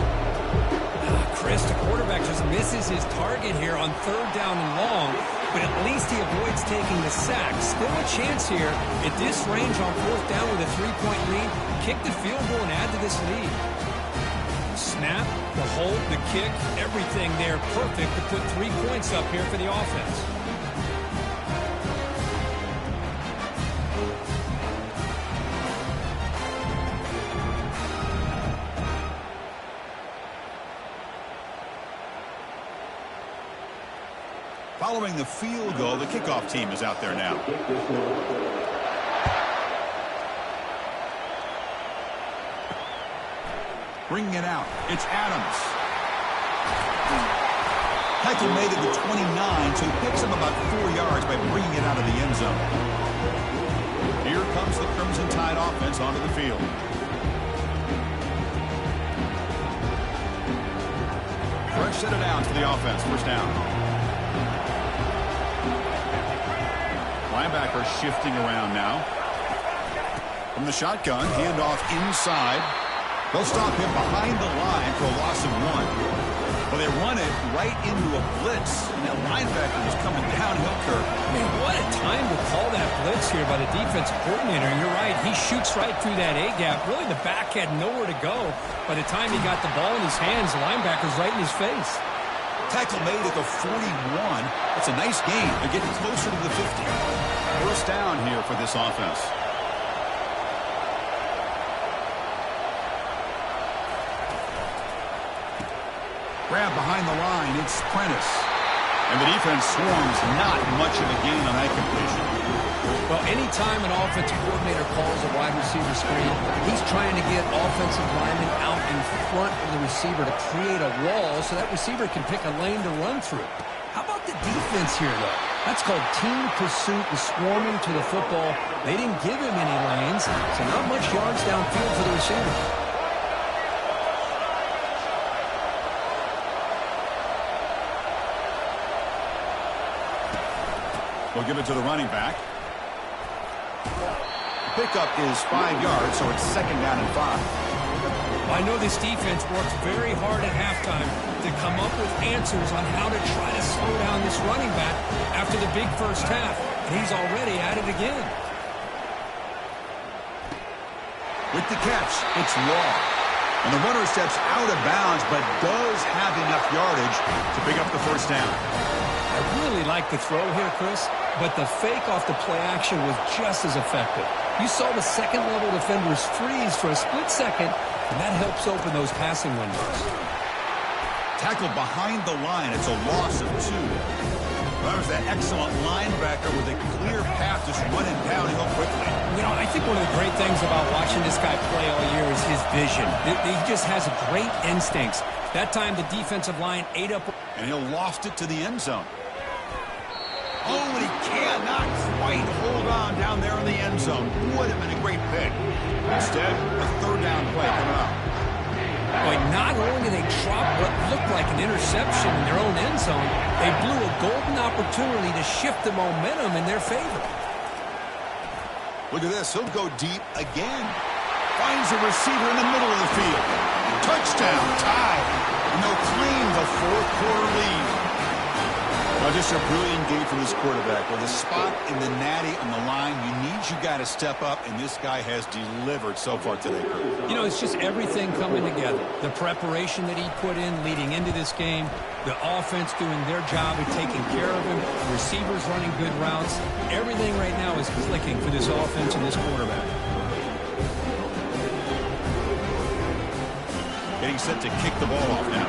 Chris, the quarterback just misses his target here on third down and long, but at least he avoids taking the sack. Still a chance here at this range on fourth down with a 3-point lead. Kick the field goal and add to this lead. Snap, the hold, the kick, everything there perfect to put 3 points up here for the offense. Following the field goal, the kickoff team is out there now. Bringing it out. It's Adams. Tackle made at the 29, so he picks him about 4 yards by bringing it out of the end zone. Here comes the Crimson Tide offense onto the field. Fresh set of downs for the offense. First down. Linebacker shifting around now. From the shotgun, handoff inside. They'll stop him behind the line for a loss of 1. Well, they run it right into a blitz. And that linebacker was coming downhill curve. Man, what a time to call that blitz here by the defensive coordinator. And you're right, he shoots right through that A-gap. Really, the back had nowhere to go. By the time he got the ball in his hands, the linebacker's right in his face. Tackle made at the 41. It's a nice gain. They're getting closer to the 50. First down here for this offense. Grab behind the line. It's Prentice. And the defense swarms. Not much of a gain on that completion. Well, anytime an offensive coordinator calls a wide receiver screen, he's trying to get offensive linemen out in front of the receiver to create a wall so that receiver can pick a lane to run through. How about the defense here, though? That's called team pursuit and swarming to the football. They didn't give him any lanes, so not much yards downfield for the receiver. We'll give it to the running back. Pickup is 5 yards, so it's second down and 5. I know this defense works very hard at halftime to come up with answers on how to try to slow down this running back after the big first half. And he's already at it again. With the catch, it's Law. And the runner steps out of bounds, but does have enough yardage to pick up the first down. I really like the throw here, Chris, but the fake off the play action was just as effective. You saw the second-level defenders freeze for a split second, and that helps open those passing windows. Tackle behind the line. It's a loss of 2. That was that excellent linebacker with a clear path just running downhill quickly. You know, I think one of the great things about watching this guy play all year is his vision. He just has great instincts. That time the defensive line ate up. And he'll loft it to the end zone. Oh, and he cannot quite hold on down there in the end zone. Would have been a great pick. Instead, a third down play coming up. Boy, not only did they drop what looked like an interception in their own end zone, they blew a golden opportunity to shift the momentum in their favor. Look at this. He'll go deep again. Finds a receiver in the middle of the field. Touchdown, tie. And they'll claim the fourth quarter lead. Well, just a brilliant game from this quarterback. With a spot in the natty on the line, you got to step up, and this guy has delivered so far today. You know, it's just everything coming together. The preparation that he put in leading into this game, the offense doing their job of taking care of him, the receivers running good routes. Everything right now is clicking for this offense and this quarterback. Getting set to kick the ball off now.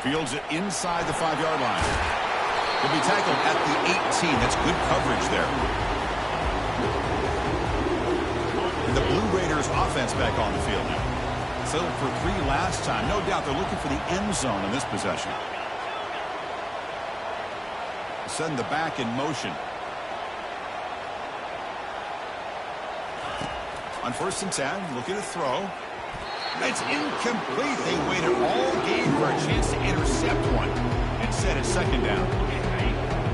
Fields it inside the 5-yard line. He'll be tackled at the 18. That's good coverage there. And the Blue Raiders offense back on the field now. Settled for 3 last time. No doubt they're looking for the end zone in this possession. Send the back in motion. On 1st and 10, looking to throw. It's incomplete. They waited all game for a chance to intercept one. Instead, it's second down.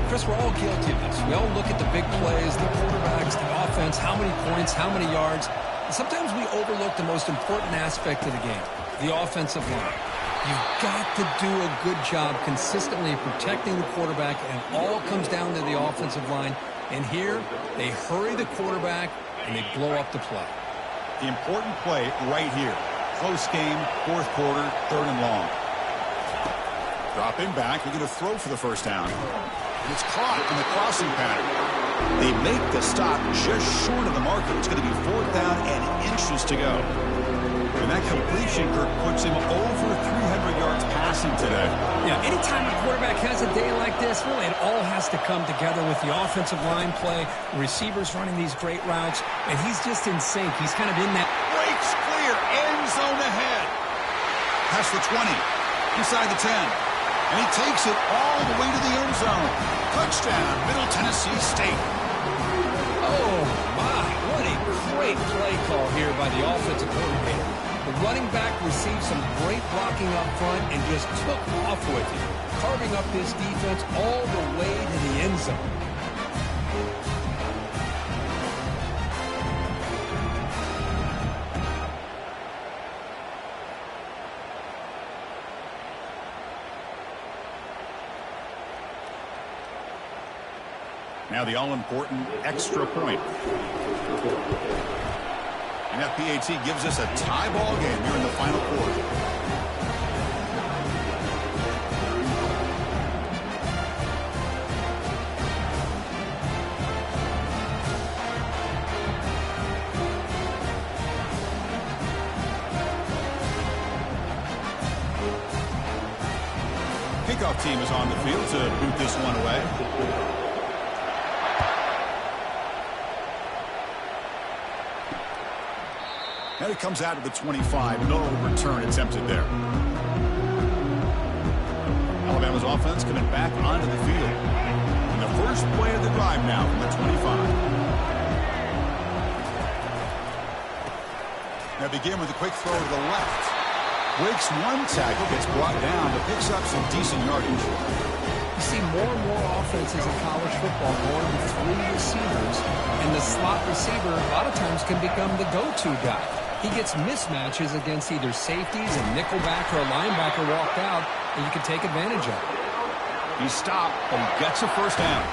Chris, we're all guilty of this. We all look at the big plays, the quarterbacks, the offense, how many points, how many yards. And sometimes we overlook the most important aspect of the game, the offensive line. You've got to do a good job consistently protecting the quarterback, and it all comes down to the offensive line. And here, they hurry the quarterback, and they blow up the play. The important play right here. Close game, 4th quarter, 3rd and long. Dropping back, looking to throw for the first down. And it's caught in the crossing pattern. They make the stop just short of the marker. It's going to be 4th down and inches to go. And that completion, Kirk, puts him over 300 yards passing today. Yeah, anytime a quarterback has a day like this, really it all has to come together with the offensive line play, receivers running these great routes, and he's just in sync. He's kind of in that. Breaks clear, end zone ahead. Past the 20, inside the 10. And he takes it all the way to the end zone. Touchdown, Middle Tennessee State. Oh, my. What a great play call here by the offensive coordinator. The running back received some great blocking up front and just took off with it, carving up this defense all the way to the end zone. Now the all-important extra point. And that PAT gives us a tie ball game here in the final quarter. Kickoff team is on the field to boot this one away. And it comes out of the 25. No return attempted there. Alabama's offense coming back onto the field. And the first play of the drive now from the 25. Now begin with a quick throw to the left. Breaks one tackle, gets brought down, but picks up some decent yardage. You see more and more offenses in college football going with 3 receivers, and the slot receiver a lot of times can become the go-to guy. He gets mismatches against either safeties, a nickelback, or a linebacker walked out, and you can take advantage of it. He stopped, but he gets a first down.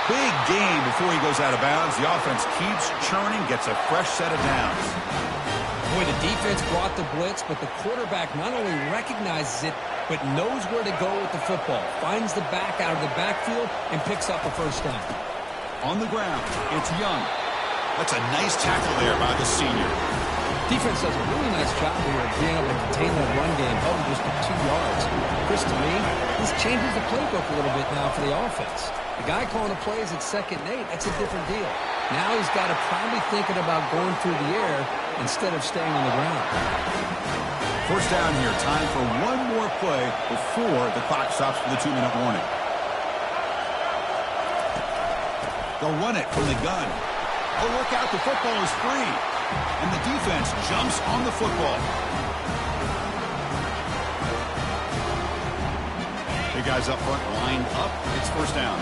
Big game before he goes out of bounds. The offense keeps churning, gets a fresh set of downs. Boy, the defense brought the blitz, but the quarterback not only recognizes it, but knows where to go with the football. Finds the back out of the backfield and picks up a first down. On the ground, it's Young. That's a nice tackle there by the senior. Defense does a really nice job here of being able to contain that run game, held him just to 2 yards. Chris, to me, this changes the playbook a little bit now for the offense. The guy calling the plays at 2nd and 8, that's a different deal. Now he's got to probably thinking about going through the air instead of staying on the ground. First down here. Time for one more play before the clock stops for the 2-minute warning. They'll run it from the gun. Oh, look out. The football is free. And the defense jumps on the football. The guys up front lined up. It's first down.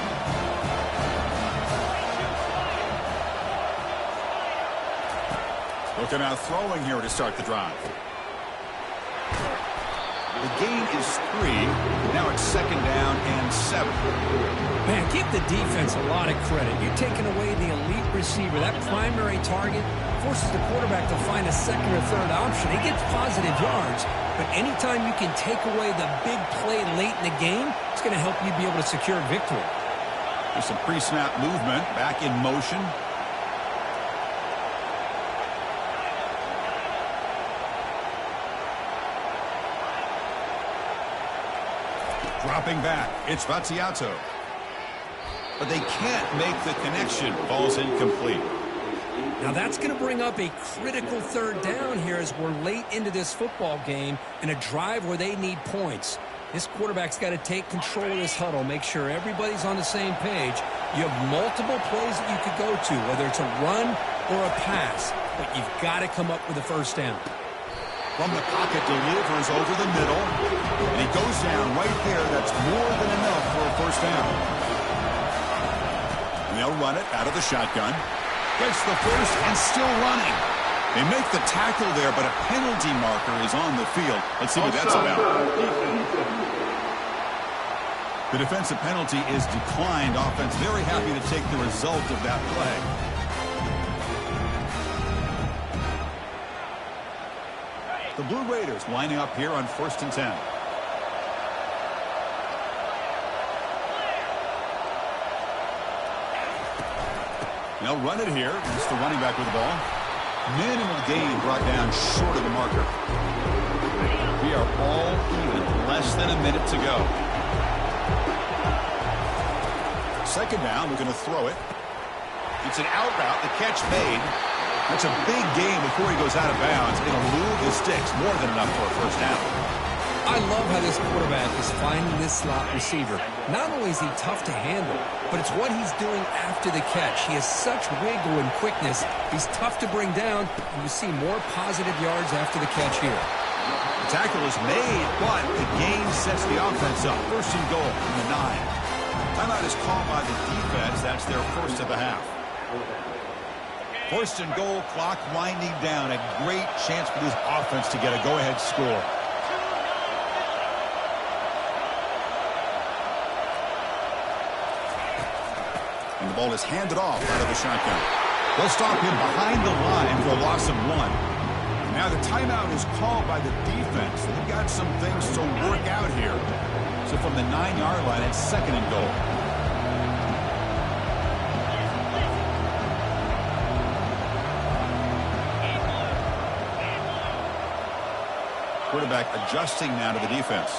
Looking out throwing here to start the drive. The gain is 3. Now it's 2nd down and 7. Man, give the defense a lot of credit. You're taking away the elite receiver. That primary target forces the quarterback to find a 2nd or 3rd option. He gets positive yards, but anytime you can take away the big play late in the game, it's going to help you be able to secure victory. There's some pre-snap movement, back in motion. Dropping back, it's Vattiato. But they can't make the connection. Ball's incomplete. Now that's going to bring up a critical 3rd down here as we're late into this football game and a drive where they need points. This quarterback's got to take control of this huddle, make sure everybody's on the same page. You have multiple plays that you could go to, whether it's a run or a pass, but you've got to come up with a first down. From the pocket, delivers over the middle, and he goes down right there. That's more than enough for a first down. And they'll run it out of the shotgun. Gets the first and still running. They make the tackle there, but a penalty marker is on the field. Let's see what that's about. The defensive penalty is declined. Offense very happy to take the result of that play. The Blue Raiders lining up here on 1st and 10. They'll run it here. It's the running back with the ball. Minimal gain brought down short of the marker. We are all even. Less than a minute to go. 2nd down. We're going to throw it. It's an out route. The catch made. That's a big gain before he goes out of bounds. It'll move the sticks. More than enough for a first down. I love how this quarterback is finding this slot receiver. Not only is he tough to handle, but it's what he's doing after the catch. He has such wiggle and quickness. He's tough to bring down, and you see more positive yards after the catch here. The tackle is made, but the gain sets the offense up. 1st and goal from the 9. Timeout is called by the defense. That's their first of the half. First and goal, clock winding down. A great chance for this offense to get a go-ahead score. And the ball is handed off out of the shotgun. They'll stop him behind the line for a loss of 1. Now the timeout is called by the defense. They've got some things to work out here. So from the 9-yard line, it's second and goal. Quarterback adjusting now to the defense.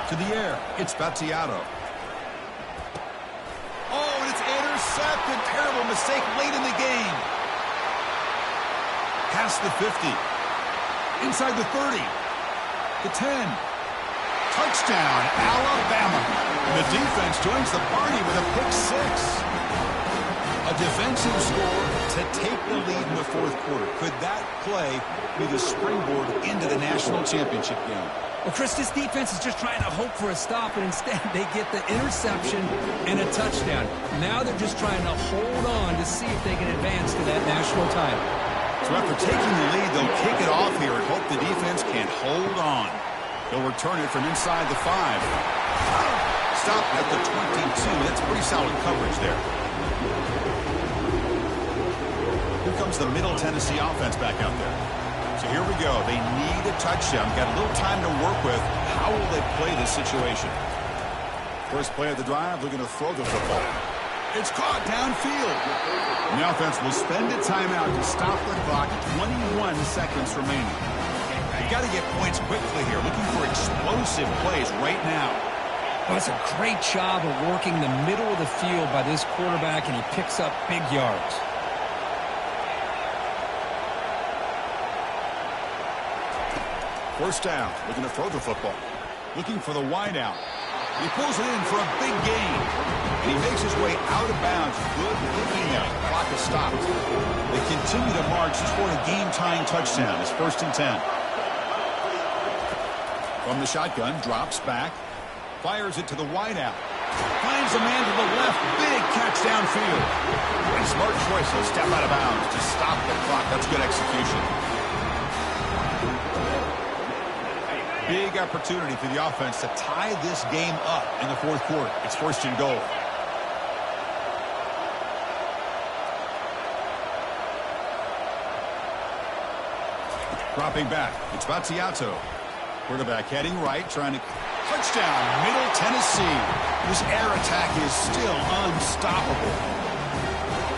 To the air, it's Battiato. Oh, and it's intercepted. Terrible mistake late in the game. Past the 50. Inside the 30. The 10. Touchdown, Alabama. And the defense joins the party with a pick 6. A defensive score to take the lead in the fourth quarter. Could that play be the springboard into the national championship game? Well, Chris, this defense is just trying to hope for a stop, and instead they get the interception and a touchdown. Now they're just trying to hold on to see if they can advance to that national title. So after taking the lead, they'll kick it off here and hope the defense can hold on. They'll return it from inside the 5. Stop at the 22. That's pretty solid coverage there. Here comes the Middle Tennessee offense back out there. So here we go. They need a touchdown. Got a little time to work with. How will they play this situation? First play of the drive, looking to throw the football. It's caught downfield. And the offense will spend a timeout to stop the clock. 21 seconds remaining. You got to get points quickly here. Looking for explosive plays right now. Well, it's a great job of working the middle of the field by this quarterback, and he picks up big yards. First down, looking to throw the football. Looking for the wideout. He pulls it in for a big gain. And he makes his way out of bounds. Good looking there. The clock is stopped. They continue to march toward a game-tying touchdown. It's first and 10. From the shotgun, drops back. Fires it to the wideout. Finds a man to the left. Big catch downfield. And smart choice to step out of bounds to stop the clock. That's good execution. Big opportunity for the offense to tie this game up in the fourth quarter. It's first and goal. Dropping back. It's Battiato. Quarterback heading right, trying to... Touchdown, Middle Tennessee. This air attack is still unstoppable.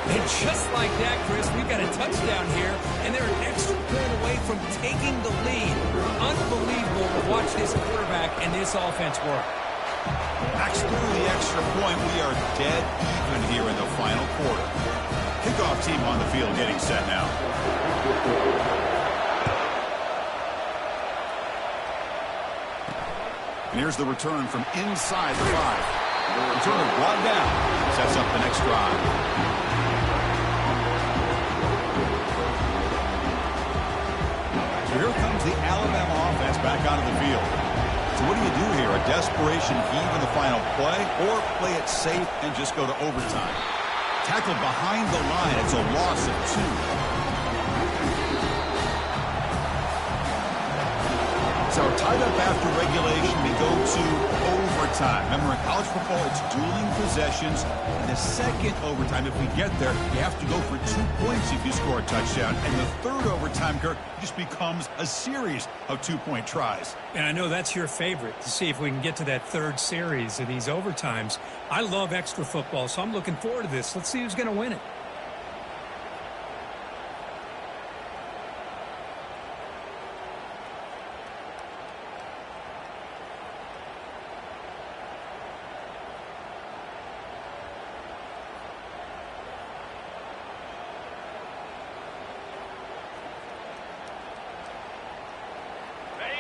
And just like that, Chris, we've got a touchdown here, and they're an extra point away from taking the lead. Unbelievable to watch this quarterback and this offense work. Backs through the extra point. We are dead even here in the final quarter. Kickoff team on the field getting set now. And here's the return from inside the 5. The return brought down. Sets up the next drive. So here comes the Alabama offense back onto the field. So what do you do here? A desperation heave in the final play, or play it safe and just go to overtime? Tackled behind the line. It's a loss of 2. So tied up after regulation, we go to overtime. Remember, in college football, it's dueling possessions. In the second overtime, if we get there, you have to go for 2 points if you score a touchdown. And the third overtime, Kirk, just becomes a series of 2-point tries. And I know that's your favorite, to see if we can get to that third series of these overtimes. I love extra football, so I'm looking forward to this. Let's see who's going to win it.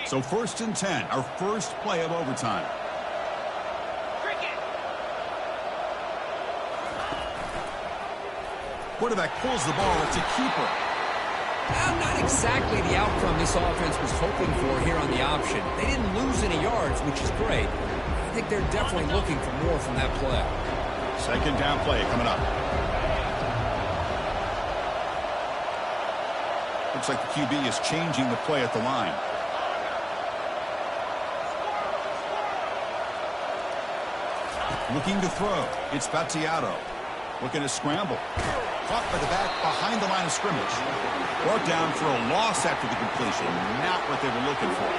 So first and 10, our first play of overtime. Quarterback pulls the ball. It's a keeper. Not exactly the outcome this offense was hoping for here on the option. They didn't lose any yards, which is great. I think they're definitely looking for more from that play. Second down play coming up. Looks like the QB is changing the play at the line. Looking to throw. It's Battiato. Looking to scramble. Caught by the back behind the line of scrimmage. Brought down for a loss after the completion. Not what they were looking for.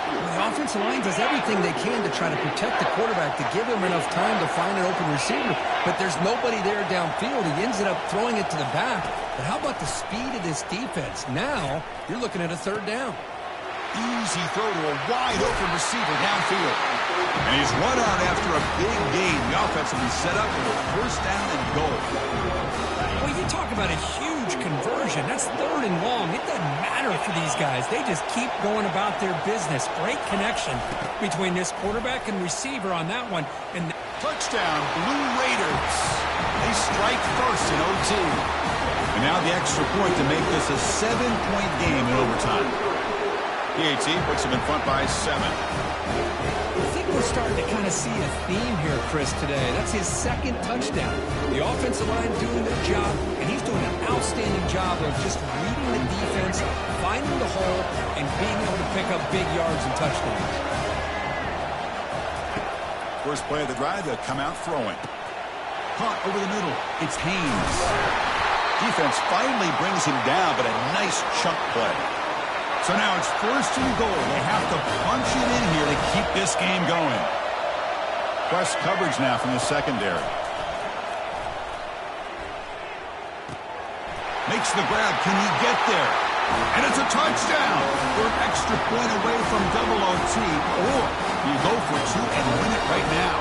The offensive line does everything they can to try to protect the quarterback, to give him enough time to find an open receiver. But there's nobody there downfield. He ends up throwing it to the back. But how about the speed of this defense? Now, you're looking at a third down. Easy throw to a wide-open receiver downfield. And he's run out after a big gain. The offense will be set up for a first down and goal. Well, you talk about a huge conversion. That's third and long. It doesn't matter for these guys. They just keep going about their business. Great connection between this quarterback and receiver on that one. And touchdown, Blue Raiders. They strike first in OT. And now the extra point to make this a 7-point game in overtime. PAT puts them in front by 7. I think we're starting to kind of see a theme here, Chris, today. That's his second touchdown. The offensive line doing their job, and he's doing an outstanding job of just reading the defense, finding the hole, and being able to pick up big yards and touchdowns. First play of the drive, they'll come out throwing. Caught over the middle. It's Haynes. Defense finally brings him down, but a nice chunk play. So now it's first and goal. They have to punch it in here to keep this game going. Press coverage now from the secondary. Makes the grab. Can he get there? And it's a touchdown. We're an extra point away from double OT. Or you go for 2 and win it right now.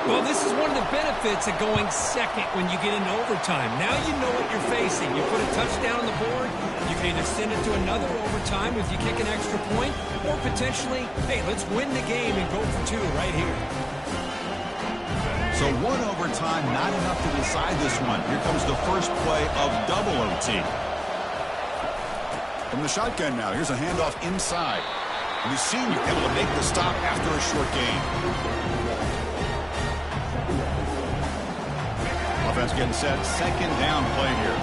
well, this is one of the benefits of going second when you get into overtime. Now you know what you're facing. You put a touchdown on the board, you can either send it to another overtime if you kick an extra point, or potentially, hey, let's win the game and go for 2 right here. So 1 overtime, not enough to decide this one. Here comes the first play of double OT. From the shotgun now, here's a handoff inside. And the senior able to make the stop after a short gain. Offense getting set. Second down play here.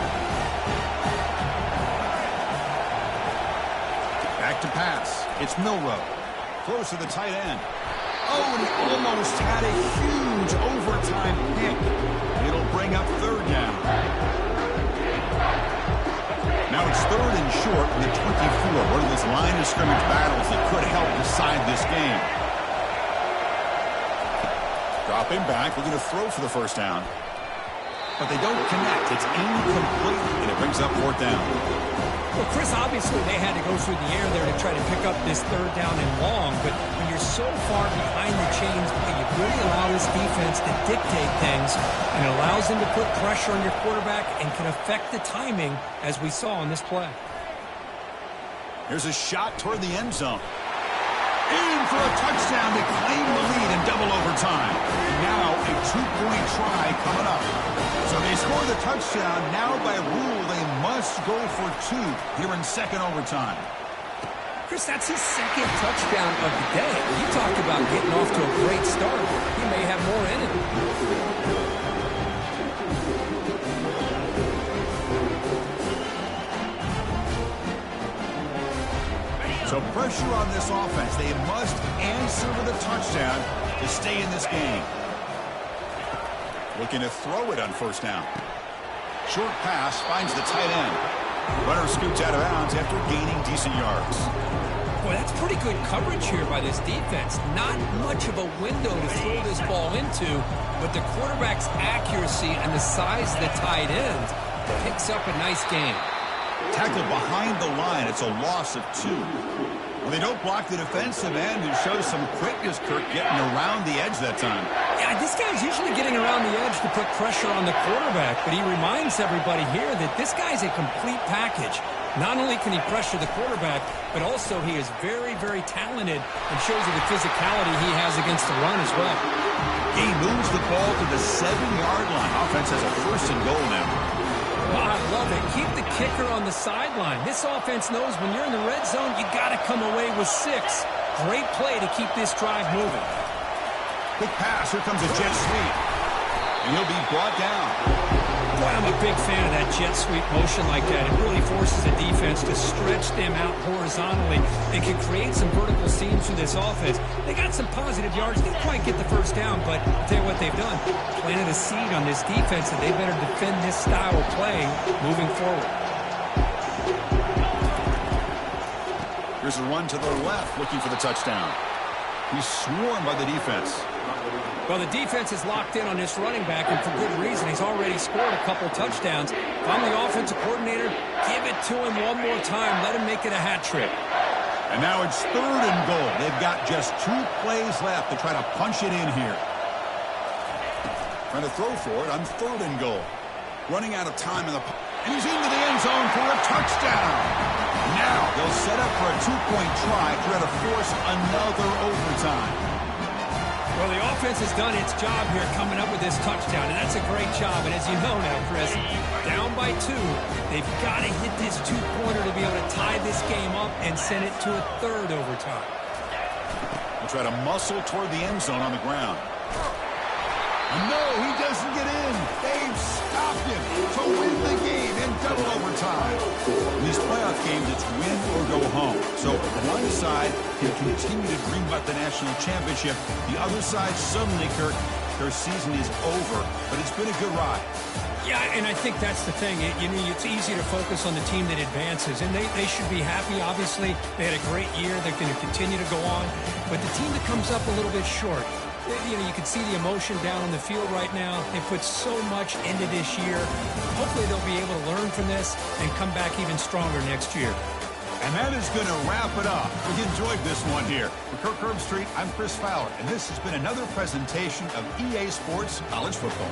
Back to pass. It's Milroe. Close to the tight end. Oh, and he almost had a huge overtime pick. It'll bring up third down. Now it's third and short in the 24. One of those line of scrimmage battles that could help decide this game. Dropping back, looking to throw for the first down. But they don't connect. It's incomplete, and it brings up fourth down. Well, Chris, obviously they had to go through the air there to try to pick up this third down and long, but when you're so far behind the chains, you really allow this defense to dictate things, and it allows them to put pressure on your quarterback and can affect the timing, as we saw on this play. Here's a shot toward the end zone. In for a touchdown to claim the lead in double overtime. Now a 2-point try coming up. So they score the touchdown. Now by rule they must go for 2 here in second overtime. Chris, that's his second touchdown of the day. You talk about getting off to a great start. He may have more in it. So pressure on this offense. They must answer with a touchdown to stay in this game. Looking to throw it on first down. Short pass finds the tight end. Runner scoots out of bounds after gaining decent yards. Boy, that's pretty good coverage here by this defense. Not much of a window to throw this ball into, but the quarterback's accuracy and the size of the tight end picks up a nice game. Tackled behind the line. It's a loss of 2. Well, they don't block the defensive end and show some quickness, Kirk, getting around the edge that time. Yeah, this guy's usually getting around the edge to put pressure on the quarterback, but he reminds everybody here that this guy's a complete package. Not only can he pressure the quarterback, but also he is very, very talented and shows you the physicality he has against the run as well. He moves the ball to the 7-yard line. Offense has a first and goal now. Well, I love it. Keep the kicker on the sideline. This offense knows when you're in the red zone, you got to come away with 6. Great play to keep this drive moving. Quick pass. Here comes a jet sweep. And he'll be brought down. Boy, I'm a big fan of that jet sweep motion like that. It really forces a defense to stretch them out horizontally and can create some vertical seams for this offense. They got some positive yards. Didn't quite get the first down, but I'll tell you what they've done. Planted a seed on this defense that they better defend this style of play moving forward. Here's a run to the left, looking for the touchdown. He's swarmed by the defense. Well, the defense is locked in on this running back, and for good reason. He's already scored a couple touchdowns. If I'm the offensive coordinator, give it to him one more time. Let him make it a hat trick. And now it's 3rd and goal. They've got just 2 plays left to try to punch it in here. Trying to throw for it on 3rd and goal. Running out of time in the... And he's into the end zone for a touchdown. Now they'll set up for a 2-point try to try to force another overtime. Well, the offense has done its job here coming up with this touchdown, and that's a great job. And as you know now, Chris, down by 2, they've got to hit this 2-pointer to be able to tie this game up and send it to a 3rd overtime. We'll try to muscle toward the end zone on the ground. No, he doesn't get in. They've stopped him to win the game in double overtime. In these playoff games, it's win or go home. So one side can continue to dream about the national championship. The other side, suddenly, Kirk, their season is over. But it's been a good ride. Yeah, and I think that's the thing. It's easy to focus on the team that advances, and they should be happy, obviously. They had a great year. They're going to continue to go on. But the team that comes up a little bit short, you can see the emotion down on the field right now. They put so much into this year. Hopefully they'll be able to learn from this and come back even stronger next year. And that is going to wrap it up. We enjoyed this one here. For Kirk Herbstreit, I'm Chris Fowler, and this has been another presentation of EA Sports College Football.